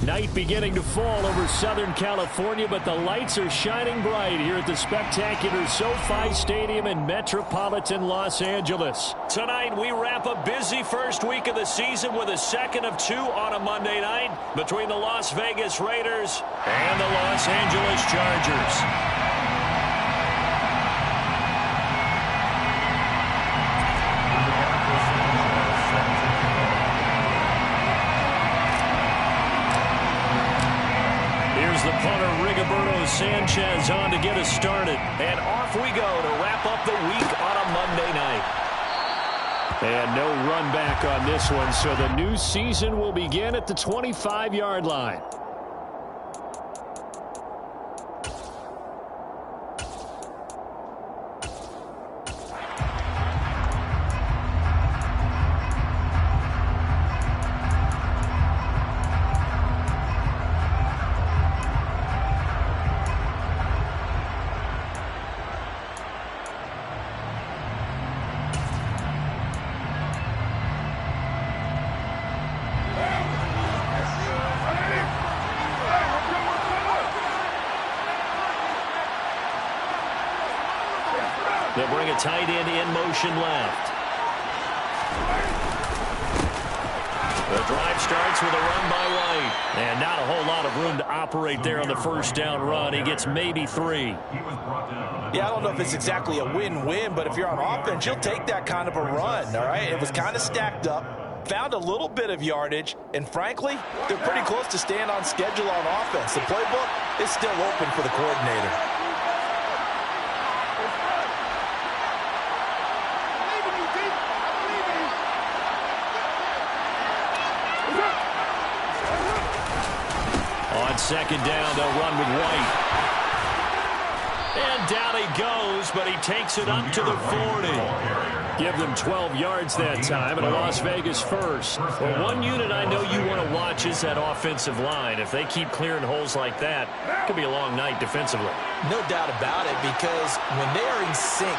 Night beginning to fall over Southern California, but the lights are shining bright here at the spectacular SoFi Stadium in metropolitan Los Angeles. Tonight, we wrap a busy first week of the season with a second of two on a Monday night between the Las Vegas Raiders and the Los Angeles Chargers. The punter, Rigoberto Sanchez, on to get us started. And off we go to wrap up the week on a Monday night. And no run back on this one, so the new season will begin at the 25-yard line. They'll bring a tight end in motion left. The drive starts with a run by White. And not a whole lot of room to operate there on the first down run. He gets maybe 3. Yeah, I don't know if it's exactly a win-win, but if you're on offense, you'll take that kind of a run, all right? It was kind of stacked up, found a little bit of yardage, and frankly, they're pretty close to staying on schedule on offense. The playbook is still open for the coordinator. Second down, they'll run with White. And down he goes, but he takes it up to the 40. Give them 12 yards that time, and a Las Vegas first. Well, one unit I know you want to watch is that offensive line. If they keep clearing holes like that, it could be a long night defensively. No doubt about it, because when they are in sync,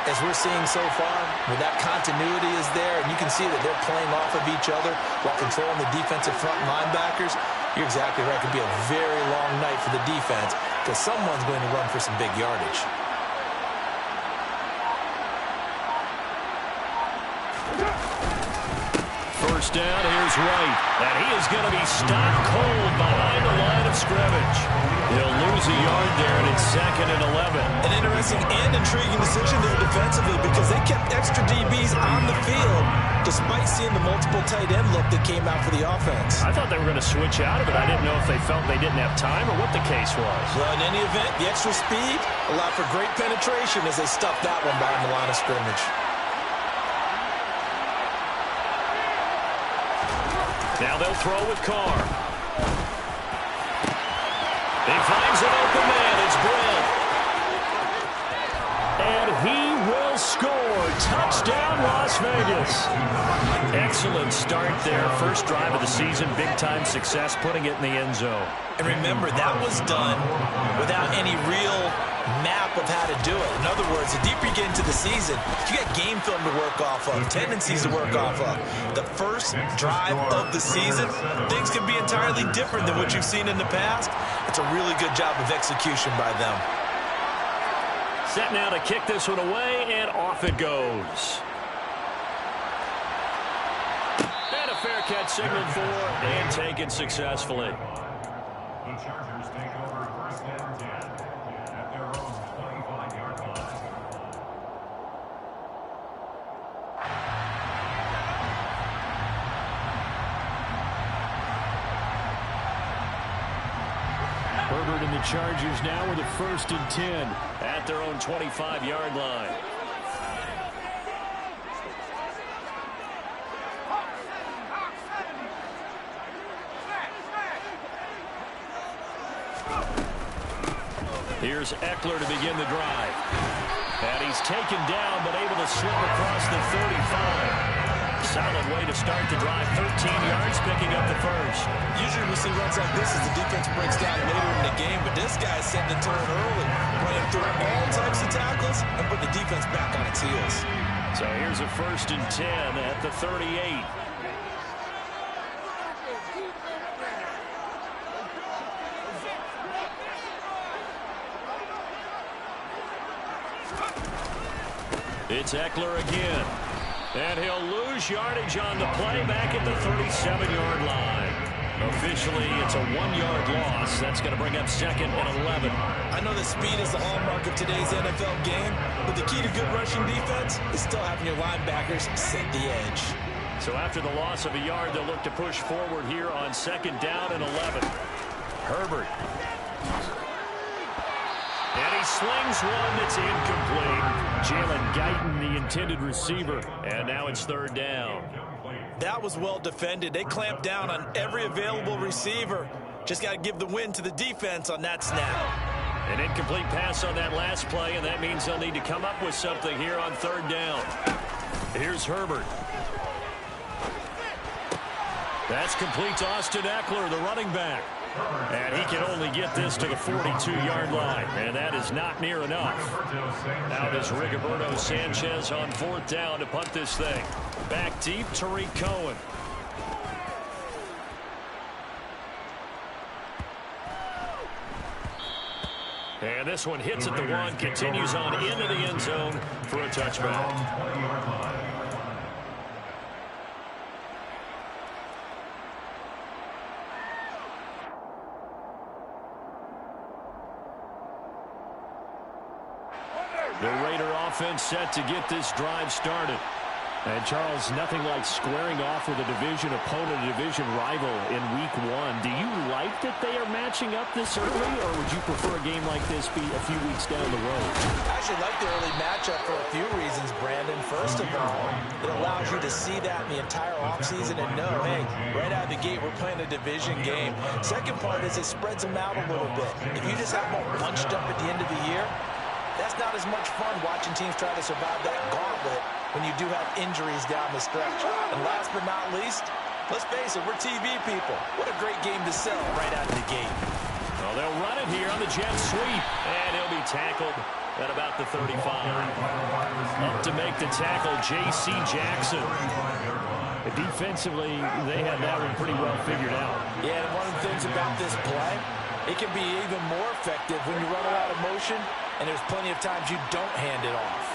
as we're seeing so far, when that continuity is there, and you can see that they're playing off of each other while controlling the defensive front linebackers, you're exactly right. It could be a very long night for the defense because someone's going to run for some big yardage. First down, here's White. And he is going to be stopped cold behind the line of scrimmage. He'll lose a yard there, and it's 2nd and 11. An interesting and intriguing decision there defensively because they kept extra DBs on the field despite seeing the multiple tight end look that came out for the offense. I thought they were going to switch out of it. I didn't know if they felt they didn't have time or what the case was. Well, in any event, the extra speed allowed for great penetration as they stuffed that one behind the line of scrimmage. Now they'll throw with Carr. He finds an open man. It's Brill. And he will score. Touchdown, Las Vegas. Excellent start there. First drive of the season. Big-time success putting it in the end zone. And remember, that was done without any real map of how to do it. In other words, the deeper you get into the season, you got game film to work off of, tendencies to work off of. The first drive of the season, things can be entirely different than what you've seen in the past. It's a really good job of execution by them. Set now to kick this one away, and off it goes. And a fair catch signaled for and taken successfully. The Chargers take over first and 10 at their own 25-yard line. Herbert and the Chargers now with a 1st and 10 at their own 25-yard line. Here's Eckler to begin the drive. And he's taken down but able to slip across the 35. Solid way to start the drive. 13 yards, picking up the first. Usually we see runs like this as the defense breaks down later in the game, but this guy's setting the tone early, playing through all types of tackles and putting the defense back on its heels. So here's a 1st and 10 at the 38. It's Eckler again. And he'll lose yardage on the play back at the 37-yard line. Officially, it's a 1-yard loss. That's going to bring up 2nd and 11. I know that speed is the hallmark of today's NFL game, but the key to good rushing defense is still having your linebackers set the edge. So after the loss of a yard, they'll look to push forward here on 2nd down and 11. Herbert. And he slings one that's incomplete. Jalen Guyton, the intended receiver. And now it's 3rd down. That was well defended. They clamped down on every available receiver. Just got to give the win to the defense on that snap. An incomplete pass on that last play, and that means they'll need to come up with something here on 3rd down. Here's Herbert. That's complete to Austin Eckler, the running back. And he can only get this to the 42-yard line, and that is not near enough. Out is Rigoberto Sanchez on 4th down to punt this thing. Back deep, Tariq Cohen. And this one hits at the 1, continues on into the end zone for a touchback. The Raider offense set to get this drive started. And, Charles, nothing like squaring off with a division opponent, a division rival in Week 1. Do you like that they are matching up this early, or would you prefer a game like this be a few weeks down the road? I actually like the early matchup for a few reasons, Brandon. First of all, it allows you to see that in the entire offseason and know, hey, right out of the gate, we're playing a division game. Second part is it spreads them out a little bit. If you just have them bunched up at the end of the year, that's not as much fun watching teams try to survive that gauntlet when you do have injuries down the stretch. And last but not least, let's face it, we're TV people. What a great game to sell right out of the gate. Well, they'll run it here on the jet sweep, and he'll be tackled at about the 35. Up to make the tackle, J.C. Jackson. Defensively, they had that one pretty well figured out. Yeah, and one of the things about this play, it can be even more effective when you run a lot of motion, and there's plenty of times you don't hand it off.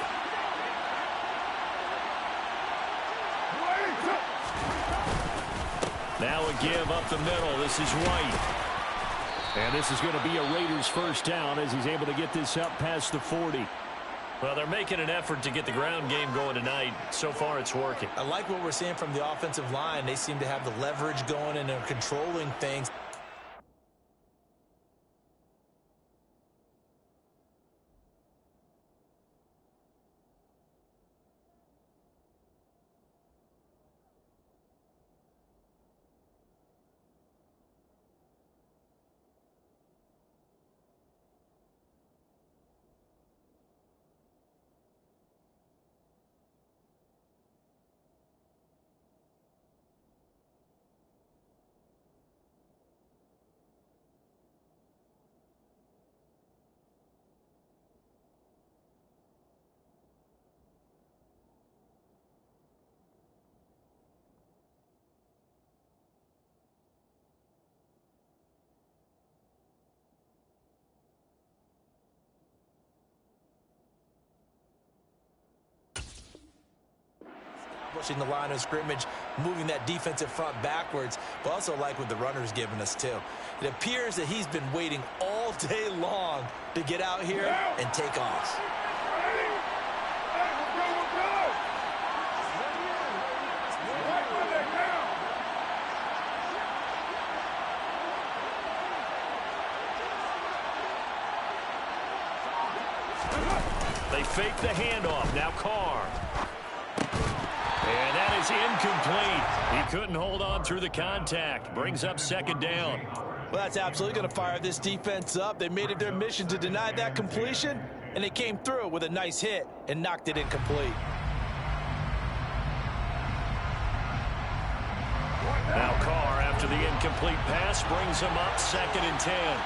Now a give up the middle. This is White. And this is going to be a Raiders first down as he's able to get this up past the 40. Well, they're making an effort to get the ground game going tonight. So far, it's working. I like what we're seeing from the offensive line. They seem to have the leverage going and they're controlling things. Pushing the line of scrimmage, moving that defensive front backwards, but also like what the runner's giving us too. It appears that he's been waiting all day long to get out here and take off. They fake the handoff. Now Carr. And that is incomplete. He couldn't hold on through the contact. Brings up 2nd down. Well, that's absolutely going to fire this defense up. They made it their mission to deny that completion, and they came through with a nice hit and knocked it incomplete. Now Carr, after the incomplete pass, brings him up 2nd and 10.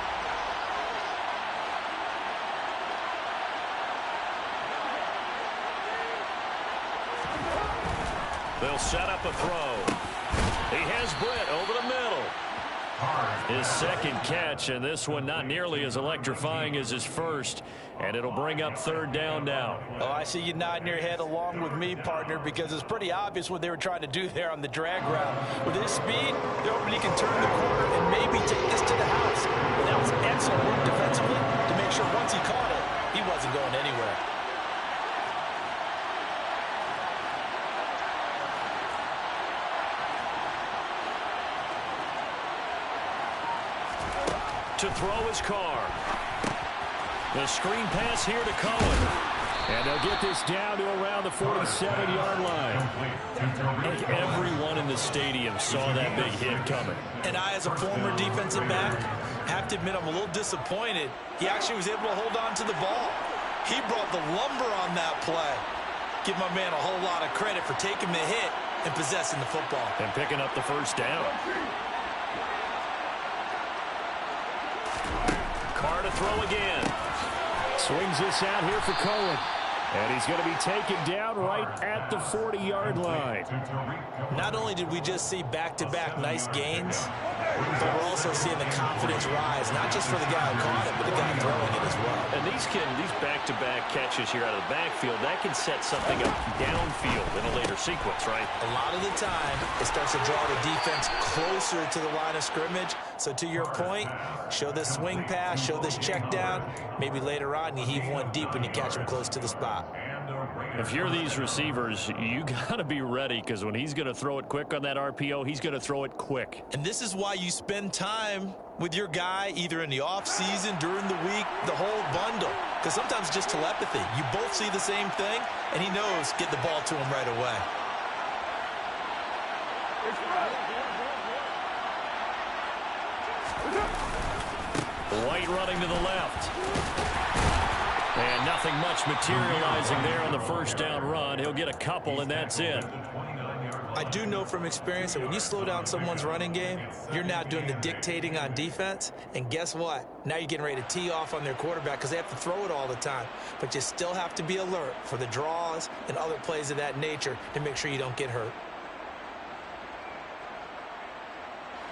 They'll set up a throw. He has Britt over the middle. His second catch, and this one not nearly as electrifying as his first. And it'll bring up third down now. Oh, I see you nodding your head along with me, partner, because it's pretty obvious what they were trying to do there on the drag route. With his speed, they're hoping he can turn the corner and maybe take this to the house. But that was excellent work defensively to make sure once he caught it, he wasn't going anywhere. To throw his car. The screen pass here to Cohen. And they'll get this down to around the 47-yard line. I think everyone in the stadium saw that big hit coming. And I, as a former defensive back, have to admit I'm a little disappointed. He actually was able to hold on to the ball. He brought the lumber on that play. Give my man a whole lot of credit for taking the hit and possessing the football. And picking up the first down. Carr to throw again. Swings this out here for Cohen. And he's going to be taken down right at the 40-yard line. Not only did we just see back-to-back nice gains, but we're also seeing the confidence rise, not just for the guy who caught it, but the guy throwing it as well. And these back-to-back catches here out of the backfield, that can set something up downfield in a later sequence, right? A lot of the time, it starts to draw the defense closer to the line of scrimmage. So to your point, show this swing pass, show this check down. Maybe later on, you heave one deep when you catch him close to the spot. If you're these receivers, you got to be ready, because when he's going to throw it quick on that RPO, he's going to throw it quick. And this is why you spend time with your guy, either in the offseason, during the week, the whole bundle. Because sometimes just telepathy. You both see the same thing, and he knows get the ball to him right away. White running to the left. And nothing much materializing there on the first down run. He'll get a couple, and that's it. I do know from experience that when you slow down someone's running game, you're now doing the dictating on defense. And guess what? Now you're getting ready to tee off on their quarterback because they have to throw it all the time. But you still have to be alert for the draws and other plays of that nature to make sure you don't get hurt.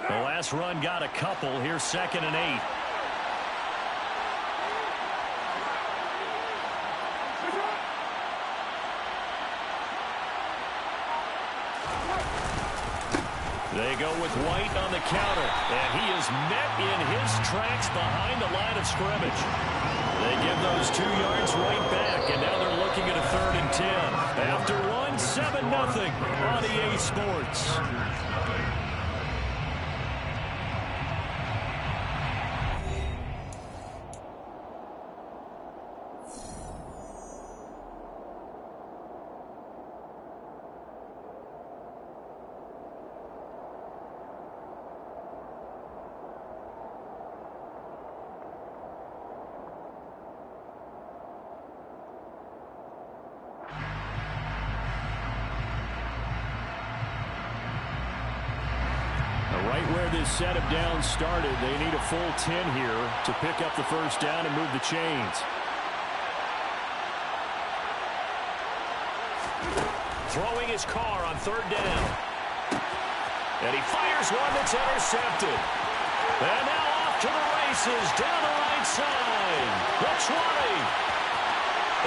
The last run got a couple. Here's 2nd and 8. They go with White on the counter, and he is met in his tracks behind the line of scrimmage. They give those 2 yards right back, and now they're looking at a 3rd and 10. After one, 7-0 on EA Sports. Right where this set of downs started, they need a full 10 here to pick up the first down and move the chains. Throwing his car on 3rd down. And he fires one that's intercepted. And now off to the races, down the right side. The 20.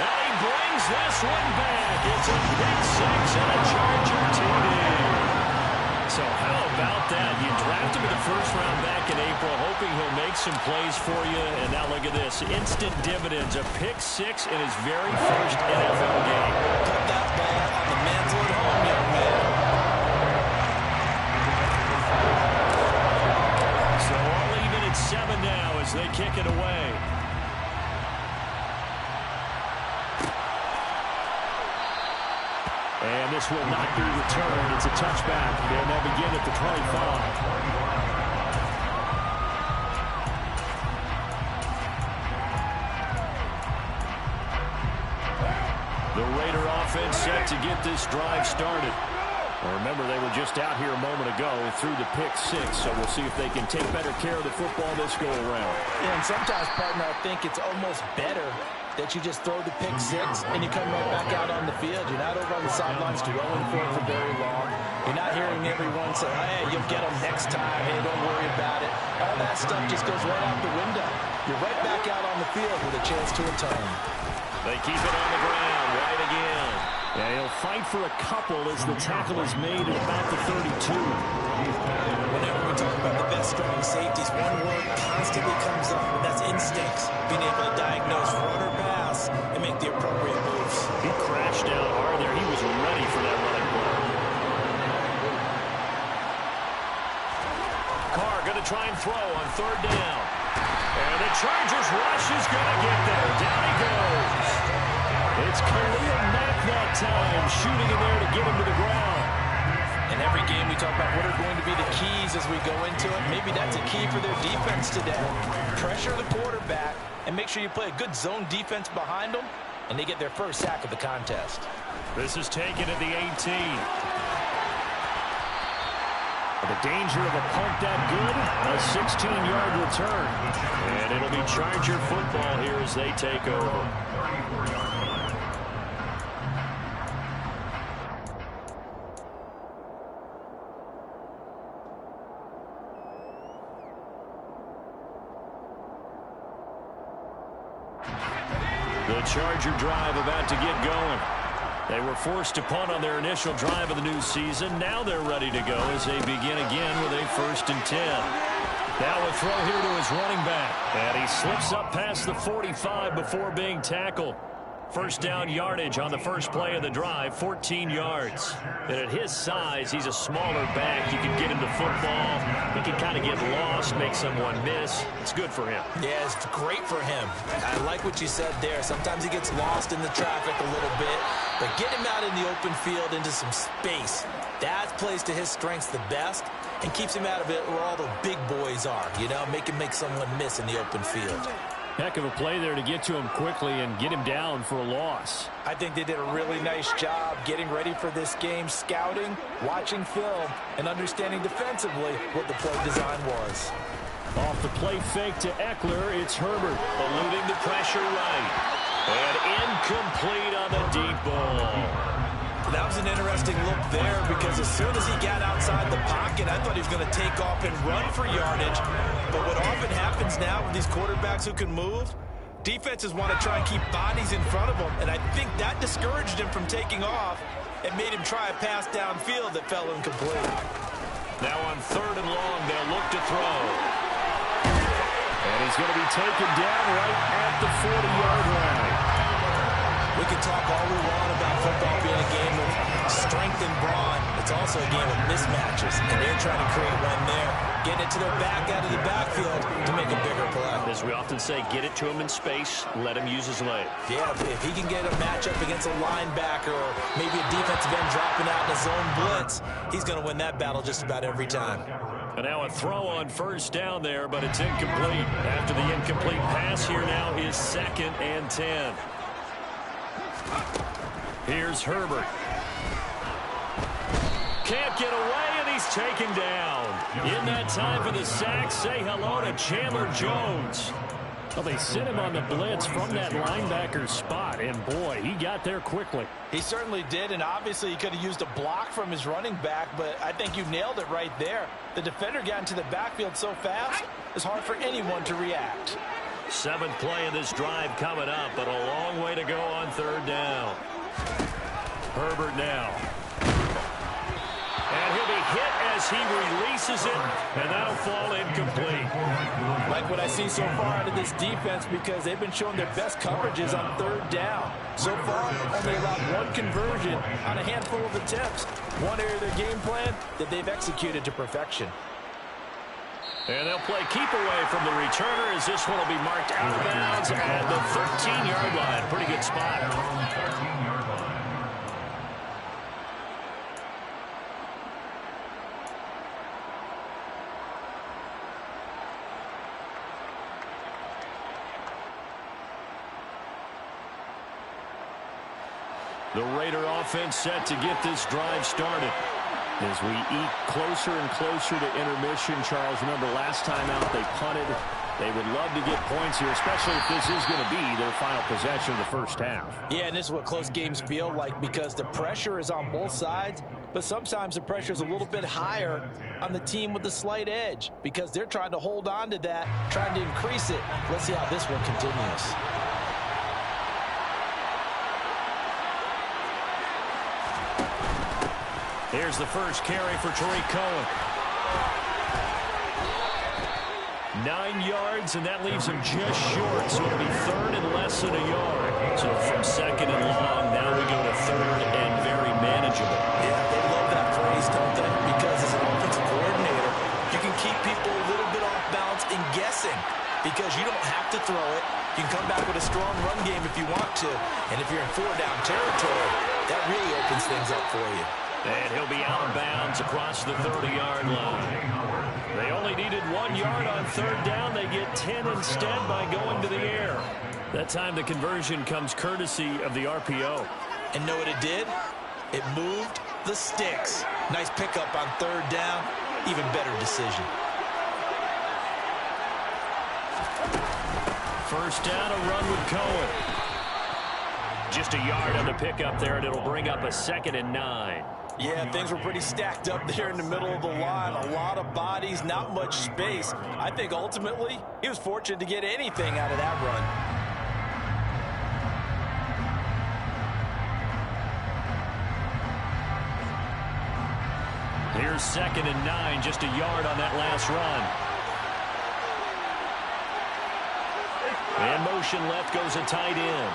And he brings this one back. It's a big 6 and a Charger TD. So how about that? You draft him in the first round back in April, hoping he'll make some plays for you. And now look at this. Instant dividends. A pick 6 in his very first NFL game. Put that ball on the mantle at home, young man. So all even at 7 now as they kick it away. And this will not be returned. It's a touchback. And they'll begin at the 25. The Raider offense set to get this drive started. Well, remember, they were just out here a moment ago through the pick 6, so we'll see if they can take better care of the football this go-around. Yeah, and sometimes, partner, I think it's almost better that you just throw the pick 6 and you come right back out on the field. You're not over on the sidelines dwelling for it for very long. You're not hearing him everyone say, hey, you'll get them next time. Hey, don't worry about it. All that stuff just goes right out the window. You're right back out on the field with a chance to atone. They keep it on the ground, right again. Yeah, he'll fight for a couple as the tackle is made at about the 32. Whenever we talk about the best strong safeties, one word constantly comes up, and that's instincts. Being able to diagnose run or pass and make the appropriate moves. He crashed down hard there. He was ready for that running play. Carr going to try and throw on third down. And the Chargers rush is going to get there. Down he goes. It's Khalil Mack that time, shooting in there to get him to the ground. In every game we talk about what are going to be the keys as we go into it. Maybe that's a key for their defense today. Pressure the quarterback and make sure you play a good zone defense behind them, and they get their first sack of the contest. This is taken at the 18. The danger of a punt that good, a 16-yard return. And it'll be Charger football here as they take over. The Charger drive about to get going. They were forced to punt on their initial drive of the new season. Now they're ready to go as they begin again with a 1st and 10. Now a throw here to his running back. And he slips up past the 45 before being tackled. First down yardage on the first play of the drive, 14 yards. And at his size, he's a smaller back. You can get him to football. He can kind of get lost, make someone miss. It's good for him. Yeah, it's great for him. I like what you said there. Sometimes he gets lost in the traffic a little bit. But get him out in the open field into some space. That plays to his strengths the best and keeps him out of it where all the big boys are. You know, make him make someone miss in the open field. Heck of a play there to get to him quickly and get him down for a loss. I think they did a really nice job getting ready for this game, scouting, watching film, and understanding defensively what the play design was. Off the play fake to Eckler, it's Herbert, eluding the pressure right. And incomplete on the deep ball. That was an interesting look there because as soon as he got outside the pocket, I thought he was going to take off and run for yardage. But what often happens now with these quarterbacks who can move, defenses want to try and keep bodies in front of them. And I think that discouraged him from taking off and made him try a pass downfield that fell incomplete. Now on 3rd and long, they'll look to throw. And he's going to be taken down right at the 40-yard line. We can talk all we want about football being a game of strength and brawn. It's also a game of mismatches, and they're trying to create one there. Getting it to their back out of the backfield to make a bigger play. As we often say, get it to him in space, let him use his leg. Yeah, if he can get a matchup against a linebacker or maybe a defensive end dropping out in a zone blitz, he's going to win that battle just about every time. And now a throw on 1st down there, but it's incomplete. After the incomplete pass, here now is 2nd and 10. Here's Herbert. Can't get away, and he's taken down. In that time for the sack, say hello to Chandler Jones. Well, they sent him on the blitz from that linebacker spot, and boy, he got there quickly. He certainly did, and obviously he could have used a block from his running back, but I think you nailed it right there. The defender got into the backfield so fast, it's hard for anyone to react. 7th play of this drive coming up, but a long way to go on 3rd down. Herbert now. And he'll be hit as he releases it, and that'll fall incomplete. Like what I see so far out of this defense because they've been showing their best coverages on 3rd down. So far, only allowed one conversion on a handful of attempts. One area of their game plan that they've executed to perfection. And they'll play keep away from the returner as this one will be marked out of bounds at the 13-yard line. Pretty good spot. The Raider offense set to get this drive started. As we eat closer and closer to intermission, Charles, remember last time out they punted. They would love to get points here, especially if this is going to be their final possession of the first half. Yeah, and this is what close games feel like because the pressure is on both sides, but sometimes the pressure is a little bit higher on the team with the slight edge because they're trying to hold on to that, trying to increase it. Let's see how this one continues. Here's the first carry for Tariq Cohen. 9 yards, and that leaves him just short, so it'll be third and less than a yard. So from second and long, now we go to third and very manageable. Yeah, they love that phrase, don't they? Because as an offensive coordinator, you can keep people a little bit off balance and guessing because you don't have to throw it. You can come back with a strong run game if you want to, and if you're in 4-down territory, that really opens things up for you. And he'll be out of bounds across the 30-yard line. They only needed 1 yard on third down. They get 10 instead by going to the air. That time the conversion comes courtesy of the RPO. And know what it did? It moved the sticks. Nice pickup on third down. Even better decision. First down, a run with Cohen. Just a yard on the pickup there, and it'll bring up a 2nd and 9. Yeah, things were pretty stacked up there in the middle of the line. A lot of bodies, not much space. I think ultimately he was fortunate to get anything out of that run. Here's 2nd and 9, just a yard on that last run. And motion left goes a tight end.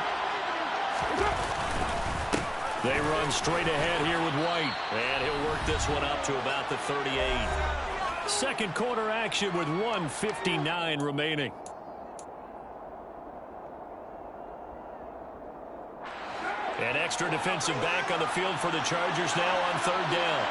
They run straight ahead here with White. And he'll work this one up to about the 38. Second quarter action with 1:59 remaining. An extra defensive back on the field for the Chargers now on third down.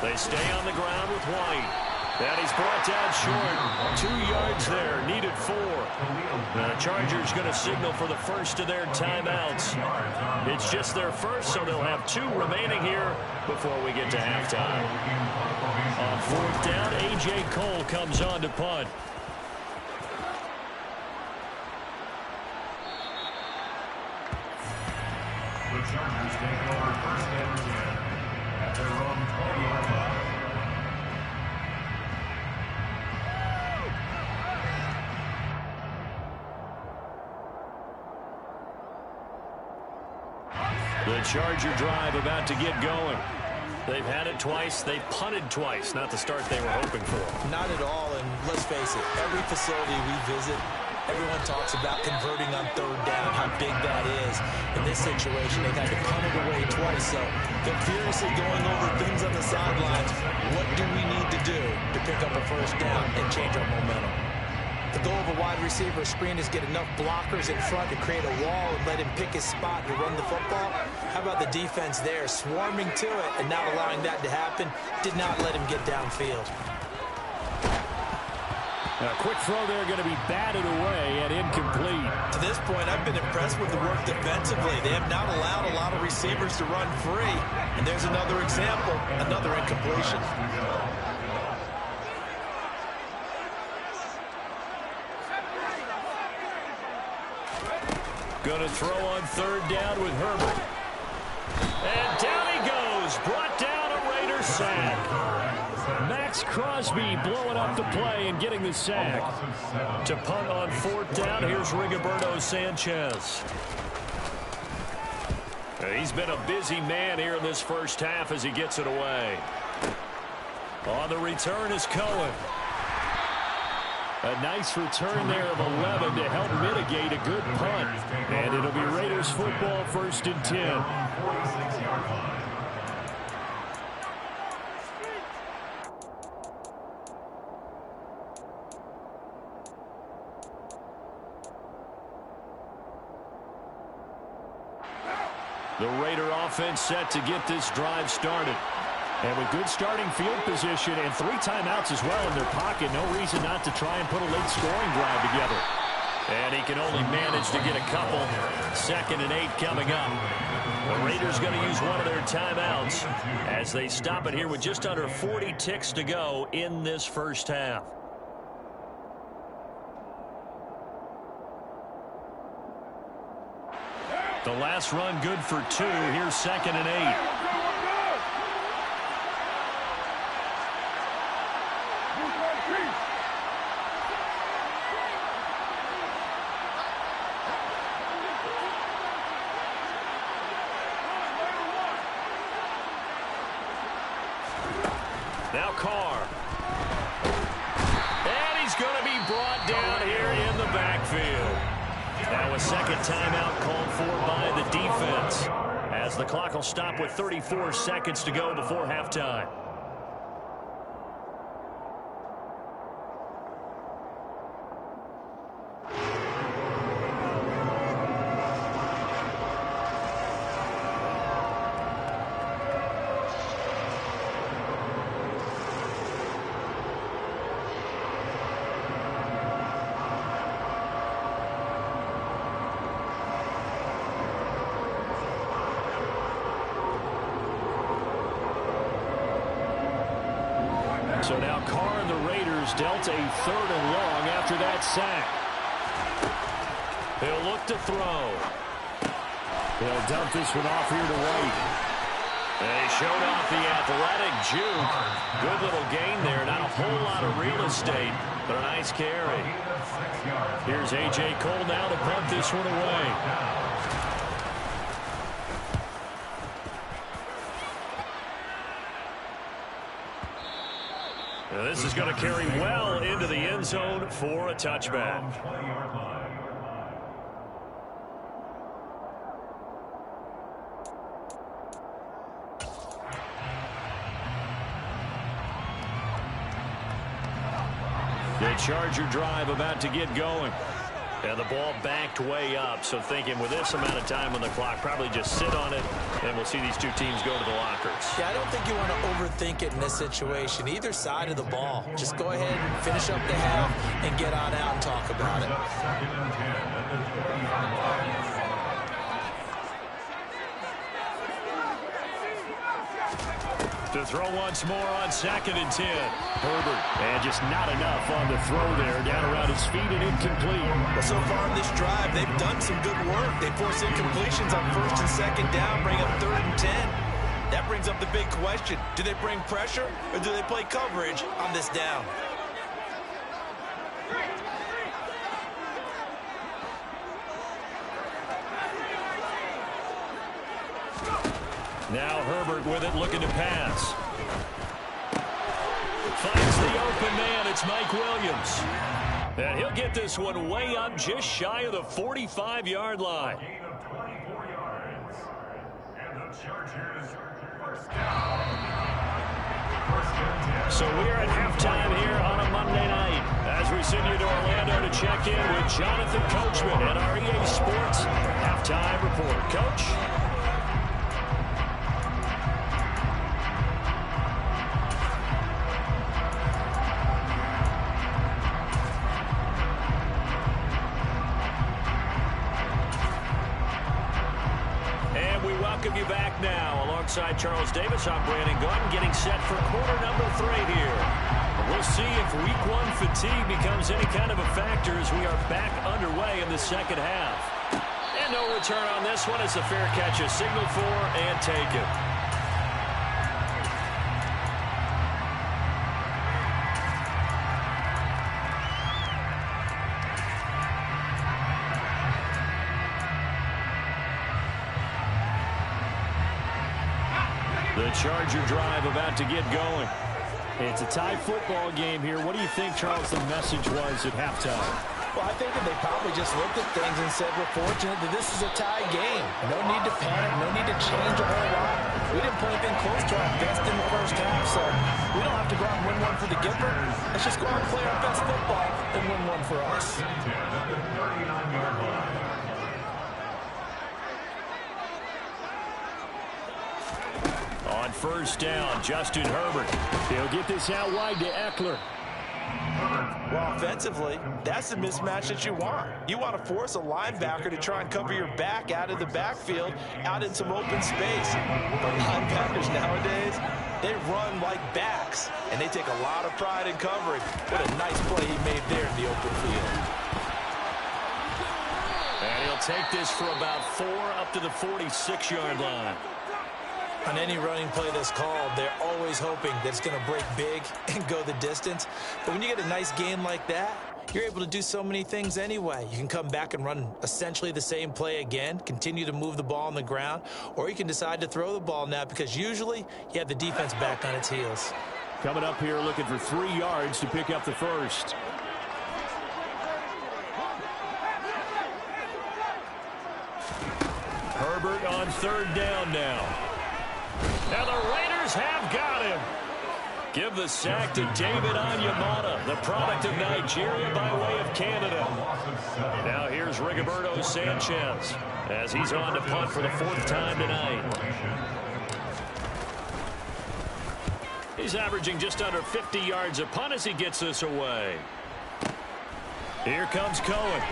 They stay on the ground with White. And he's brought down short. 2 yards there. Needed 4. The Chargers going to signal for the first of their timeouts. It's just their first, so they'll have 2 remaining here before we get to halftime. On fourth down, A.J. Cole comes on to punt. The Chargers take over first and 10 at their own 20-yard line. The Charger drive about to get going. They've had it twice. They've punted twice. Not the start they were hoping for. Not at all, and let's face it, every facility we visit, everyone talks about converting on third down, how big that is. In this situation, they've had to punt it away twice, so they're furiously going over things on the sidelines. What do we need to do to pick up a first down and change our momentum? The goal of a wide receiver screen is get enough blockers in front to create a wall and let him pick his spot to run the football. How about the defense there, swarming to it and not allowing that to happen? Did not let him get downfield. A quick throw there going to be batted away and incomplete. To this point, I've been impressed with the work defensively. They have not allowed a lot of receivers to run free. And there's another example, another incompletion. Going to throw on third down with Herbert. And down he goes. Brought down a Raider sack. Max Crosby blowing up the play and getting the sack. To punt on fourth down, here's Rigoberto Sanchez. He's been a busy man here in this first half as he gets it away. On the return is Cohen. A nice return there of 11 to help mitigate a good punt. And it'll be Raiders football, 1st and 10. The Raider offense set to get this drive started. And with good starting field position and 3 timeouts as well in their pocket, no reason not to try and put a late scoring drive together. And he can only manage to get a couple. 2nd and 8 coming up. The Raiders going to use one of their timeouts as they stop it here with just under 40 ticks to go in this first half. The last run good for 2. Here's 2nd and 8. Now Carr. And he's going to be brought down here in the backfield. Now a second timeout called for by the defense, as the clock will stop with 34 seconds to go before halftime. So now Carr and the Raiders dealt a 3rd and long after that sack. He'll look to throw. He'll dump this one off here to White. They showed off the athletic juke. Good little gain there. Not a whole lot of real estate, but a nice carry. Here's A.J. Cole now to punt this one away. This is going to carry well into the end zone for a touchback. The Charger drive about to get going. And the ball backed way up, so thinking with this amount of time on the clock, probably just sit on it, and we'll see these two teams go to the lockers. Yeah, I don't think you want to overthink it in this situation. Either side of the ball. Just go ahead and finish up the half and get on out and talk about it. To throw once more on 2nd and 10. Herbert, and just not enough on the throw there. Down around his feet and incomplete. Well, so far in this drive, they've done some good work. They force incompletions on 1st and 2nd down, bring up 3rd and 10. That brings up the big question. Do they bring pressure or do they play coverage on this down? Now Herbert with it, looking to pass. Finds the open man. It's Mike Williams. And he'll get this one way up just shy of the 45-yard line. Gain of 24 yards. And the Chargers first down. So we're at halftime here on a Monday night as we send you to Orlando to check in with Jonathan Coachman at our EA Sports Halftime Report. Coach? You back now alongside Charles Davis. I'm Brandon Gordon, getting set for quarter number 3 here. We'll see if week 1 fatigue becomes any kind of a factor as we are back underway in the second half. And no return on this one as the fair catch is signaled for and taken. The Charger drive about to get going. It's a tie football game here. What do you think, Charles, the message was at halftime? Well, I think that they probably just looked at things and said, we're fortunate that this is a tie game. No need to panic. No need to change a whole lot. We didn't play anything close to our best in the first half, so we don't have to go out and win one for the Gipper. Let's just go out and play our best football and win one for us. On first down, Justin Herbert. He'll get this out wide to Eckler. Well, offensively, that's the mismatch that you want. You want to force a linebacker to try and cover your back out of the backfield, out in some open space. But linebackers nowadays, they run like backs, and they take a lot of pride in covering. What a nice play he made there in the open field. And he'll take this for about 4 up to the 46-yard line. On any running play that's called, they're always hoping that it's going to break big and go the distance. But when you get a nice game like that, you're able to do so many things anyway. You can come back and run essentially the same play again, continue to move the ball on the ground, or you can decide to throw the ball now because usually you have the defense back on its heels. Coming up here looking for 3 yards to pick up the first. Herbert on 3rd down now. Now the Raiders have got him. Give the sack to David Onyemata, the product of Nigeria by way of Canada. Now here's Rigoberto Sanchez as he's on to punt for the 4th time tonight. He's averaging just under 50 yards a punt as he gets this away. Here comes Cohen.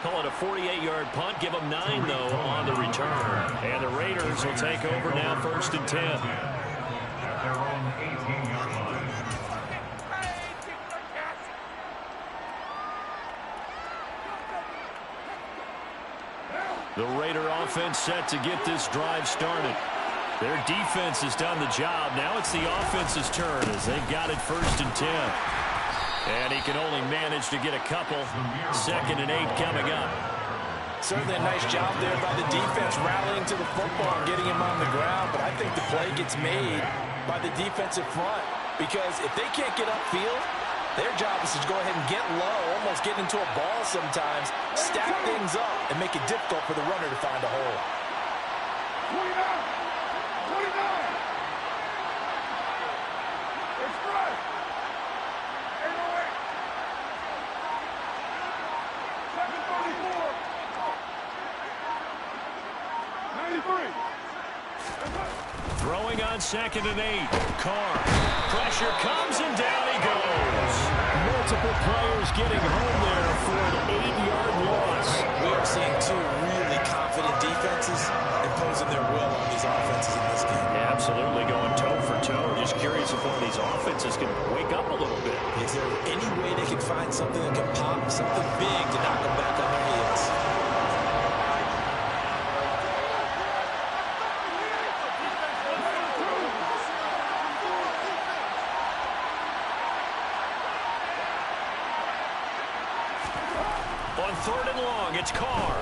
Call it a 48-yard punt. Give them 9, though, on the return. And the Raiders will take over now 1st and 10. At their own 18-yard line. The Raider offense set to get this drive started. Their defense has done the job. Now it's the offense's turn as they've got it 1st and 10. And he can only manage to get a couple. 2nd and 8 coming up. Certainly a nice job there by the defense rallying to the football and getting him on the ground. But I think the play gets made by the defensive front because if they can't get upfield, their job is to go ahead and get low, almost get into a ball sometimes, stack things up, and make it difficult for the runner to find a hole. 29! 29! It's right! 808! 734! 93! Throwing on 2nd and 8. Carr. Pressure comes and down he goes. Multiple players getting home there for an 8-yard loss. We are seeing 2 really confident defenses imposing their will on these offenses in this game. Yeah, absolutely, going toe for toe. Just curious if one of these offenses can wake up a little bit. Is there any way they can find something that can pop, something big to knock them back on their heels? On 3rd and long, it's Carr.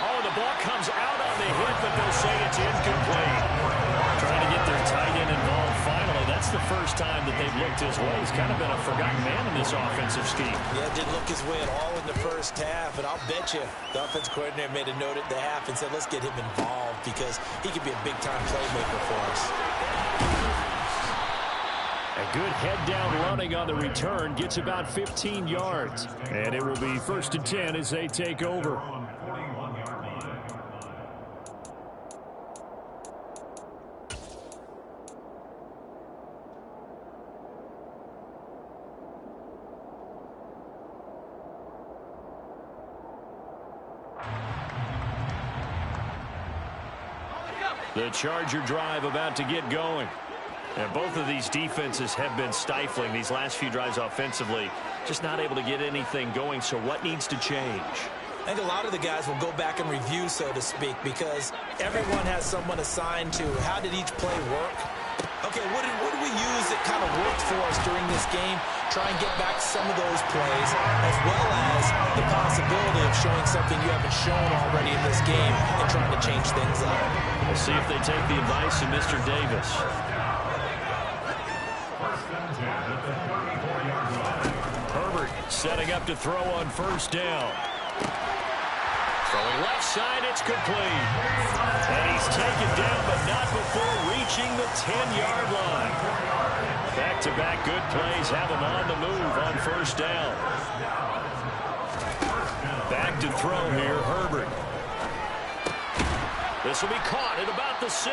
Oh, the ball comes out on the hit, but they'll say it's incomplete. Trying to get their tight end involved finally. That's the first time that they've looked his way. He's kind of been a forgotten man in this offensive scheme. Yeah, didn't look his way at all in the first half, and I'll bet you the offense coordinator made a note at the half and said, let's get him involved because he could be a big-time playmaker for us. A good head-down running on the return gets about 15 yards. And it will be 1st and 10 as they take over. The Charger drive about to get going. And both of these defenses have been stifling these last few drives offensively. Just not able to get anything going. So what needs to change? I think a lot of the guys will go back and review, so to speak, because everyone has someone assigned to how did each play work. Okay, what did we use that kind of worked for us during this game? Try and get back some of those plays, as well as the possibility of showing something you haven't shown already in this game and trying to change things up. We'll see if they take the advice of Mr. Davis. Herbert setting up to throw on 1st down. Throwing left side, it's complete. And he's taken down, but not before reaching the 10-yard line. Back-to-back good plays have him on the move on 1st down. Back to throw here, Herbert. This will be caught at about the 6.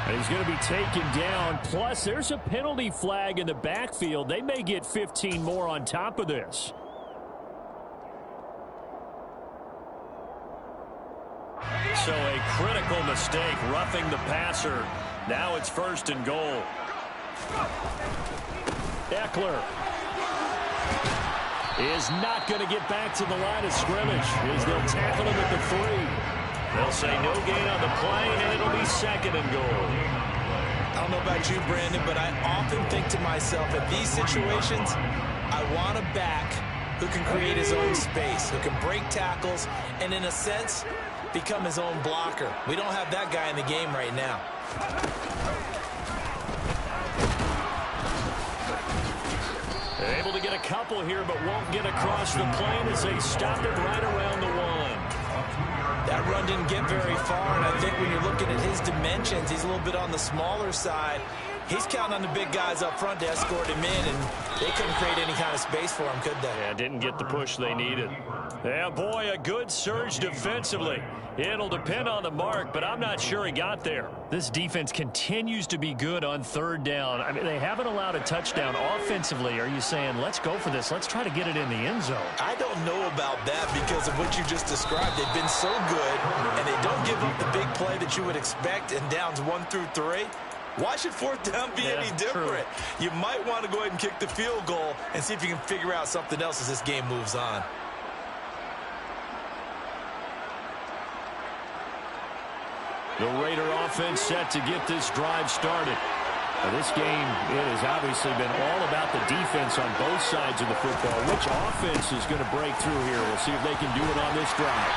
And he's going to be taken down. Plus, there's a penalty flag in the backfield. They may get 15 more on top of this. So a critical mistake, roughing the passer. Now it's 1st and goal. Eckler is not going to get back to the line of scrimmage as they'll tackle him at the 3. They'll say no gain on the play, and it'll be 2nd and goal. I don't know about you, Brandon, but I often think to myself, in these situations, I want a back who can create his own space, who can break tackles, and in a sense, become his own blocker. We don't have that guy in the game right now. They're able to get a couple here, but won't get across the plane as they stop it right around the 1. That run didn't get very far, and I think when you're looking at his dimensions, he's a little bit on the smaller side. He's counting on the big guys up front to escort him in, and they couldn't create any kind of space for him, could they? Yeah, didn't get the push they needed. Yeah, boy, a good surge defensively. It'll depend on the mark, but I'm not sure he got there. This defense continues to be good on 3rd down. I mean, they haven't allowed a touchdown offensively. Are you saying, let's go for this? Let's try to get it in the end zone. I don't know about that because of what you just described. They've been so good, and they don't give up the big play that you would expect in downs 1 through 3. Why should 4th down be any different? True. You might want to go ahead and kick the field goal and see if you can figure out something else as this game moves on. The Raider offense set to get this drive started. Now, this game, it has obviously been all about the defense on both sides of the football. Which offense is going to break through here? We'll see if they can do it on this drive.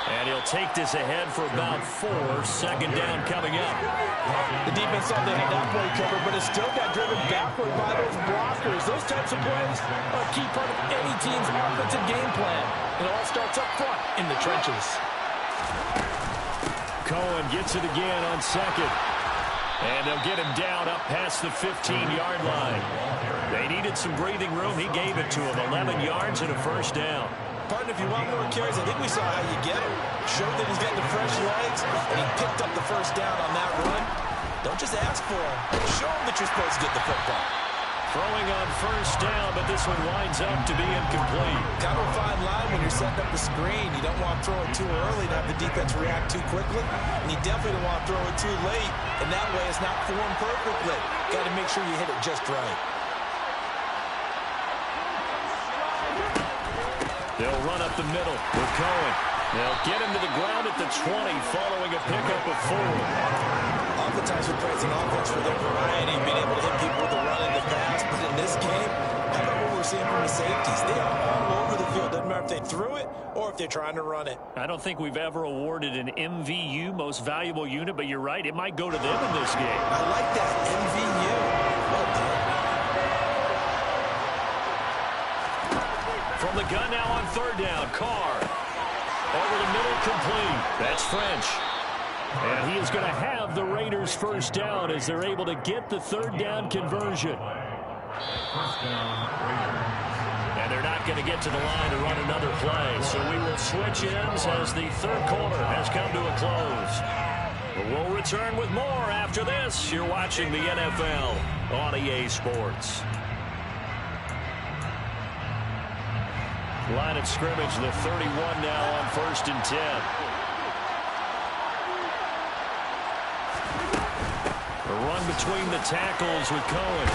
And he'll take this ahead for about 4. 2nd down coming up. The defense thought they had that play covered, but it still got driven backward by those blockers. Those types of plays are a key part of any team's offensive game plan. It all starts up front in the trenches. Cohen gets it again on 2nd. And they'll get him down up past the 15-yard line. They needed some breathing room. He gave it to him. 11 yards and a 1st down. Partner, if you want more carries, I think we saw how you get him. Showed that he's getting the fresh legs, and he picked up the 1st down on that run. Don't just ask for him. Show him that you're supposed to get the football. Throwing on 1st down, but this one winds up to be incomplete. Kind of a fine line when you're setting up the screen. You don't want to throw it too early and have the defense react too quickly. And you definitely don't want to throw it too late, and that way it's not formed perfectly. Got to make sure you hit it just right. They'll run up the middle with Cohen. They'll get him to the ground at the 20 following a pickup of 4. Oftentimes we praise an offense for their variety, being able to hit people with the run and the pass. But in this game, how about what we're seeing from the safeties? They are all over the field. Doesn't matter if they threw it or if they're trying to run it. I don't think we've ever awarded an MVU, most valuable unit, but you're right. It might go to them in this game. I like that, MVU. Well done. From the gun now on 3rd down, Carr. Over the middle, complete. That's French. And he is going to have the Raiders' 1st down as they're able to get the 3rd down conversion. And they're not going to get to the line to run another play. So we will switch ends as the 3rd quarter has come to a close. But we'll return with more after this. You're watching the NFL on EA Sports. Line of scrimmage, the 31 now on 1st and 10. A run between the tackles with Cohen.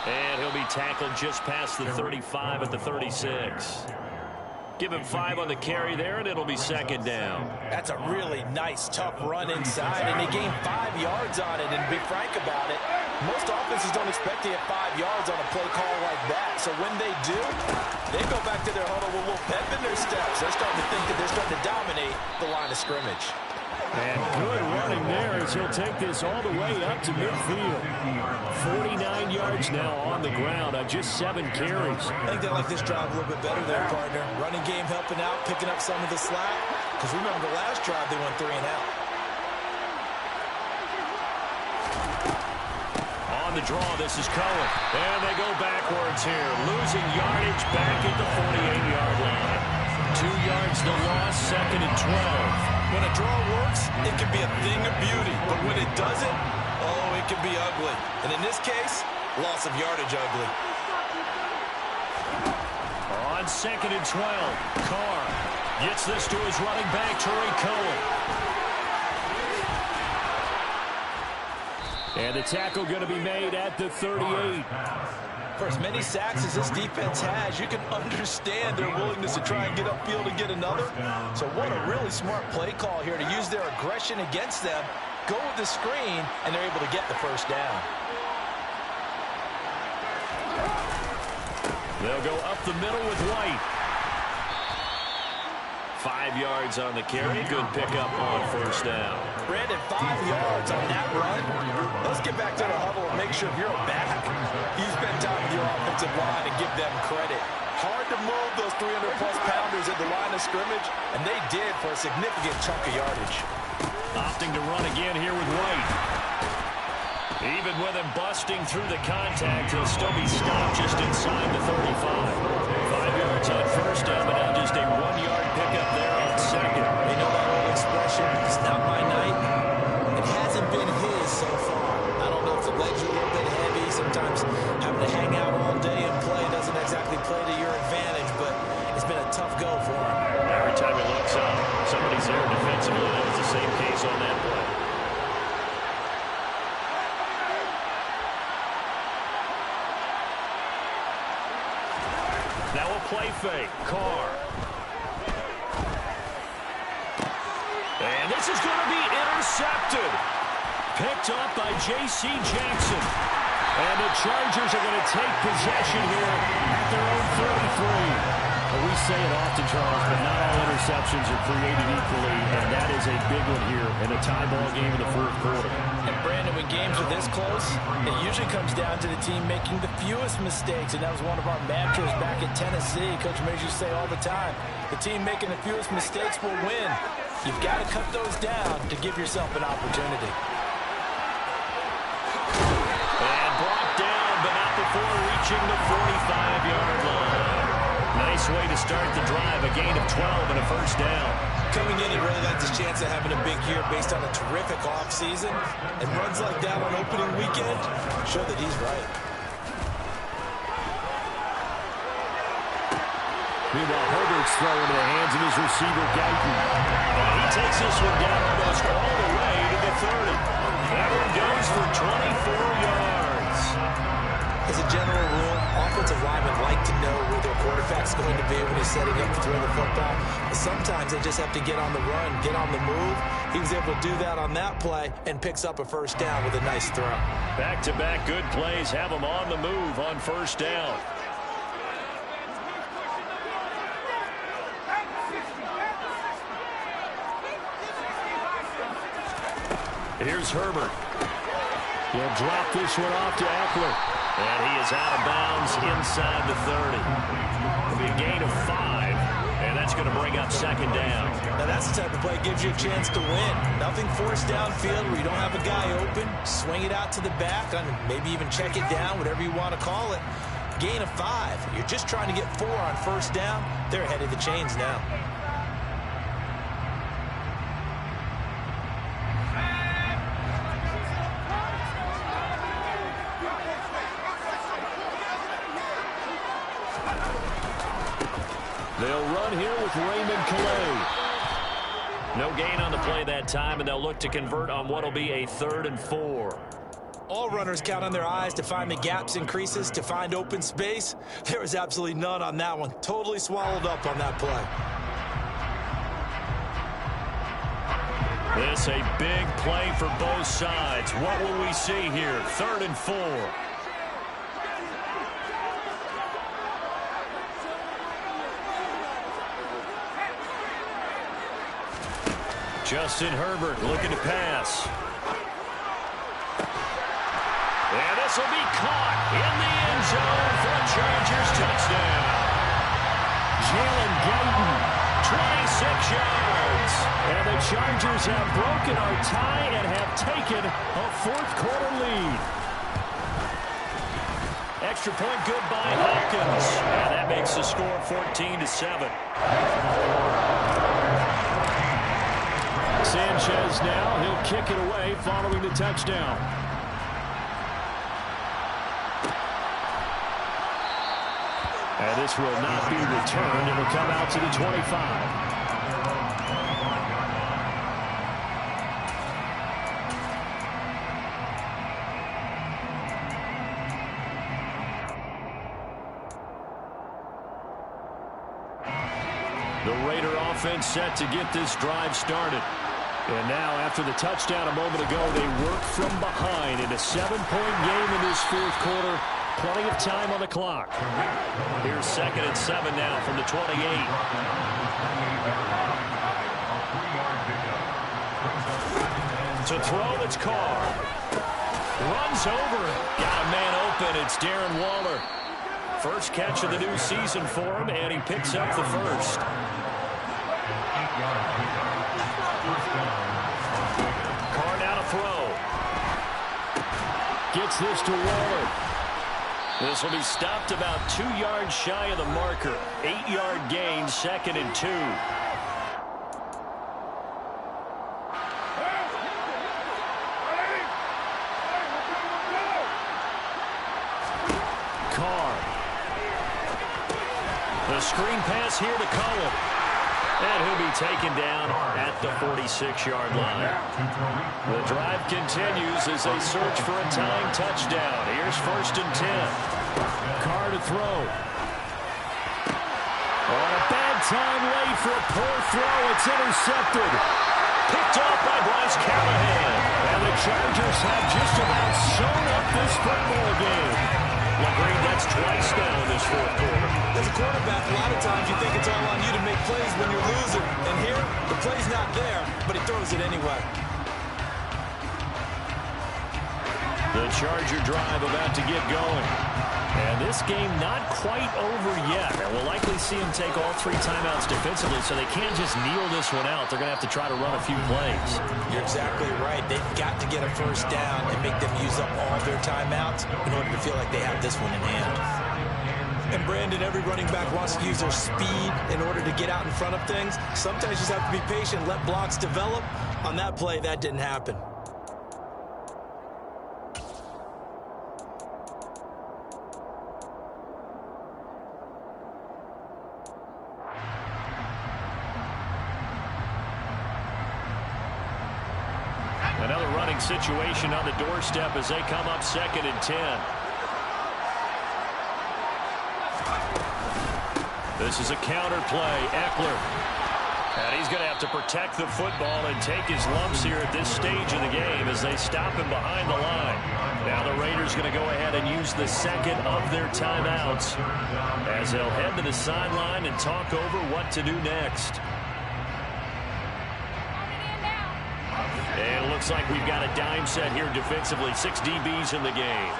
And he'll be tackled just past the 35 at the 36. Give him 5 on the carry there, and it'll be 2nd down. That's a really nice, tough run inside, and they gained 5 yards on it. And to be frank about it, most offenses don't expect to get 5 yards on a play call like that. So when they do, they go back to their huddle with a little pep in their steps. They're starting to think that they're starting to dominate the line of scrimmage. And good running there as he'll take this all the way up to midfield. 49 yards now on the ground on just 7 carries. I think they like this drive a little bit better there, partner. Running game helping out, picking up some of the slack. Because remember the last drive, they went 3 and out. On the draw, this is Cohen. And they go backwards here. Losing yardage back at the 48-yard line. 2 yards to loss, 2nd and 12. When a draw works, it can be a thing of beauty. But when it doesn't, oh, it can be ugly. And in this case, loss of yardage ugly. On 2nd and 12, Carr gets this to his running back, Tariq Cohen. And the tackle going to be made at the 38. For as many sacks as this defense has, you can understand their willingness to try and get upfield and get another. So what a really smart play call here to use their aggression against them, go with the screen, and they're able to get the first down. They'll go up the middle with White. 5 yards on the carry. Good pickup on first down. Brandon, 5 yards on that run. Let's get back to the huddle and make sure if you're a back, you spend time with your offensive line and give them credit. Hard to move those 300-plus pounders at the line of scrimmage, and they did for a significant chunk of yardage. Opting to run again here with White. Even with him busting through the contact, he'll still be stopped just inside the 35. 5 yards on first down, but now just a 1-yard pickup there on second. You know that old expression, it's not my night. It hasn't been his so far. I don't know if the legs are a little bit heavy. Sometimes having to hang out all day and play doesn't exactly play to your advantage, but it's been a tough go for him. Every time he looks up, somebody's there defensively. That was the same case on that play. Now a play fake. Carr. And this is going to be intercepted. Picked up by J.C. Jackson. And the Chargers are going to take possession here at their own 33. Well, we say it often, Charles, but not all interceptions are created equally, and that is a big one here in a tie ball game in the fourth quarter. And Brandon, when games are this close, it usually comes down to the team making the fewest mistakes, and that was one of our mantras back at Tennessee. Coach Mays used to say all the time, the team making the fewest mistakes will win. You've got to cut those down to give yourself an opportunity. And brought down, but not before reaching the 45-yard line. Nice way to start the drive, a gain of 12 and a first down. Coming in, he really liked his chance of having a big year based on a terrific offseason. And runs like that on opening weekend show that he's right. Meanwhile, Herbert's throw into the hands of his receiver, Guyton. And he takes this one down almost all the way to the 30. That one goes for 24 yards. As a general rule, offensive linemen like to know where their quarterback's going to be when he's setting up to throw the football. But sometimes they just have to get on the run, get on the move. He was able to do that on that play and picks up a first down with a nice throw. Back-to-back good plays have him on the move on first down. Here's Herbert. He'll drop this one off to Eckler. And he is out of bounds inside the 30. It'll be a gain of 5, and that's going to bring up second down. Now that's the type of play that gives you a chance to win. Nothing forced downfield where you don't have a guy open. Swing it out to the back, and maybe even check it down, whatever you want to call it. Gain of 5. You're just trying to get 4 on first down. They're ahead of the chains now. They'll run here with Raymond Calais. No gain on the play that time, and they'll look to convert on what will be a 3rd and 4. All runners count on their eyes to find the gaps and creases, to find open space. There was absolutely none on that one. Totally swallowed up on that play. This a big play for both sides. What will we see here? 3rd and 4. Justin Herbert looking to pass. And this will be caught in the end zone for a Chargers touchdown. Jalen Guyton, 26 yards. And the Chargers have broken our tie and have taken a fourth-quarter lead. Extra point good by Hopkins. And that makes the score 14-7. Sanchez now. He'll kick it away following the touchdown. And this will not be returned. It will come out to the 25. The Raider offense set to get this drive started. And now, after the touchdown a moment ago, they work from behind in a 7-point game in this fourth quarter. Plenty of time on the clock. Here's 2nd and 7 now from the 28. To throw, it's Carr. Runs over. Got a man open. It's Darren Waller. First catch of the new season for him, and he picks up the first. Carr now to throw. Gets this to Waller. This will be stopped about 2 yards shy of the marker. 8-yard gain, 2nd and 2. The screen pass here to Cullen. And he'll be taken down at the 46-yard line. The drive continues as they search for a tying touchdown. Here's 1st and 10. Carr to throw. On a bad time late for a poor throw. It's intercepted. Picked off by Bryce Callahan. And the Chargers have just about sewn up this football game. LeGrand, that's twice now in this fourth quarter. As a quarterback, a lot of times you think it's all on you to make plays when you're losing. And here, the play's not there, but he throws it anyway. The Charger drive about to get going. And this game not quite over yet. And we'll likely see him take all 3 timeouts defensively, so they can't just kneel this one out. They're going to have to try to run a few plays. You're exactly right. They've got to get a first down and make them use up all their timeouts in order to feel like they have this one in hand. And Brandon, every running back wants to use their speed in order to get out in front of things. Sometimes you just have to be patient, let blocks develop. On that play, that didn't happen. Another running situation on the doorstep as they come up 2nd and 10. This is a counter play. Eckler. And he's going to have to protect the football and take his lumps here at this stage of the game as they stop him behind the line. Now the Raiders going to go ahead and use the 2nd of their timeouts as they'll head to the sideline and talk over what to do next. And it looks like we've got a dime set here defensively. 6 DBs in the game.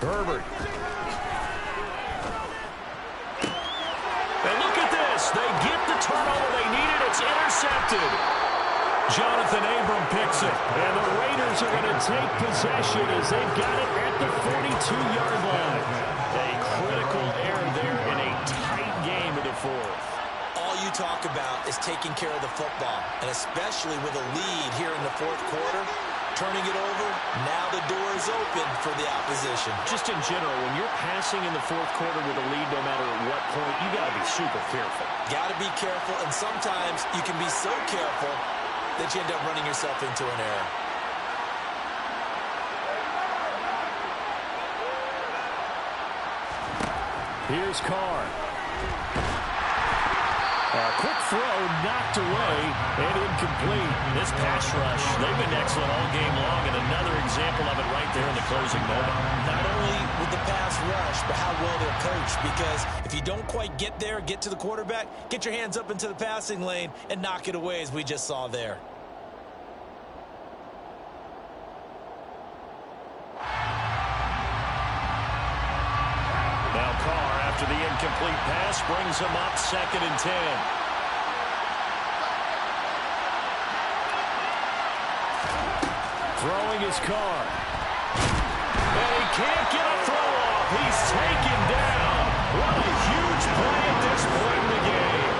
Herbert. And look at this. They get the turnover they needed. It's intercepted. Jonathan Abram picks it. And the Raiders are going to take possession as they've got it at the 42-yard line. A critical error there in a tight game in the fourth. All you talk about is taking care of the football, and especially with a lead here in the fourth quarter. Turning it over, now the door is open for the opposition. Just in general, when you're passing in the fourth quarter with a lead, no matter at what point, you got to be super careful. Got to be careful, and sometimes you can be so careful that you end up running yourself into an error. Here's Carr. A quick throw knocked away and incomplete. This pass rush, they've been excellent all game long, and another example of it right there in the closing moment. Not only with the pass rush, but how well they're coached, because if you don't quite get there, get to the quarterback, get your hands up into the passing lane and knock it away as we just saw there. Now Carr, after the incomplete brings them up 2nd and 10. Throwing his car. And he can't get a throw off. He's taken down. What a huge play at this point in the game.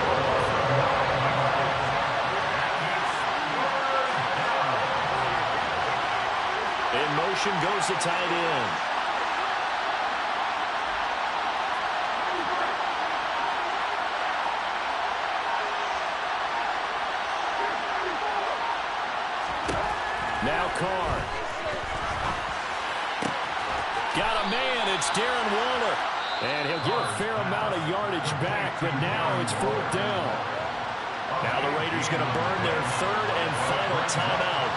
In motion goes the tight end. Now Carr. Got a man. It's Darren Waller. And he'll get a fair amount of yardage back, but now it's 4th down. Now the Raiders going to burn their 3rd and final timeout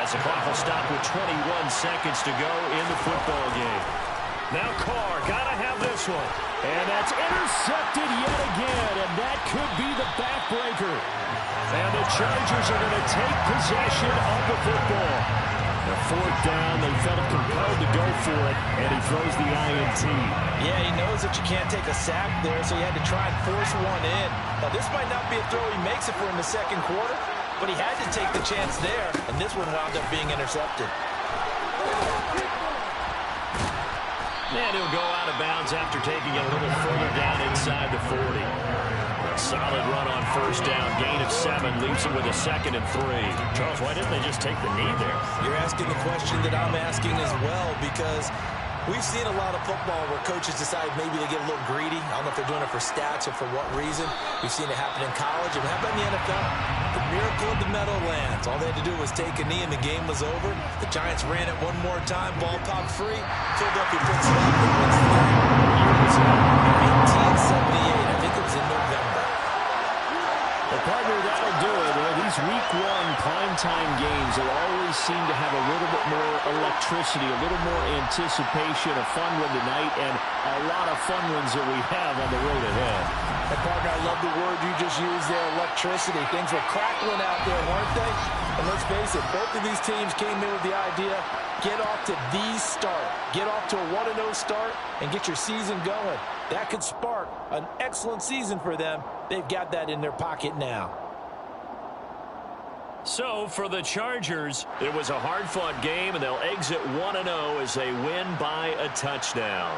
as the clock will stop with 21 seconds to go in the football game. Now Carr, got to have this one. And that's intercepted yet again, and that could be the backbreaker. And the Chargers are going to take possession of the football. The 4th down, they felt compelled to go for it, and he throws the INT. Yeah, he knows that you can't take a sack there, so he had to try and force one in. Now, this might not be a throw he makes it for in the 2nd quarter, but he had to take the chance there, and this one wound up being intercepted. And he'll go out of bounds after taking it a little further down inside the 40. A solid run on 1st down. Gain of 7 leaves him with a 2nd and 3. Charles, why didn't they just take the knee there? You're asking the question that I'm asking as well, because we've seen a lot of football where coaches decide maybe they get a little greedy. I don't know if they're doing it for stats or for what reason. We've seen it happen in college. And how about in the NFL? The miracle of the Meadowlands. All they had to do was take a knee and the game was over. The Giants ran it one more time. Ball popped free. Philadelphia picks it up and wins the game. Year was 1878. I think it was in November. Well, partner, that'll do it. These week 1 primetime games will always seem to have a little bit more electricity, a little more anticipation, a fun one tonight, and a lot of fun ones that we have on the road ahead. And, partner, I love the word you just used there, electricity. Things were crackling out there, weren't they? And let's face it, both of these teams came in with the idea, get off to the start. Get off to a 1-0 start and get your season going. That could spark an excellent season for them. They've got that in their pocket now. So, for the Chargers, it was a hard-fought game, and they'll exit 1-0 as they win by a touchdown.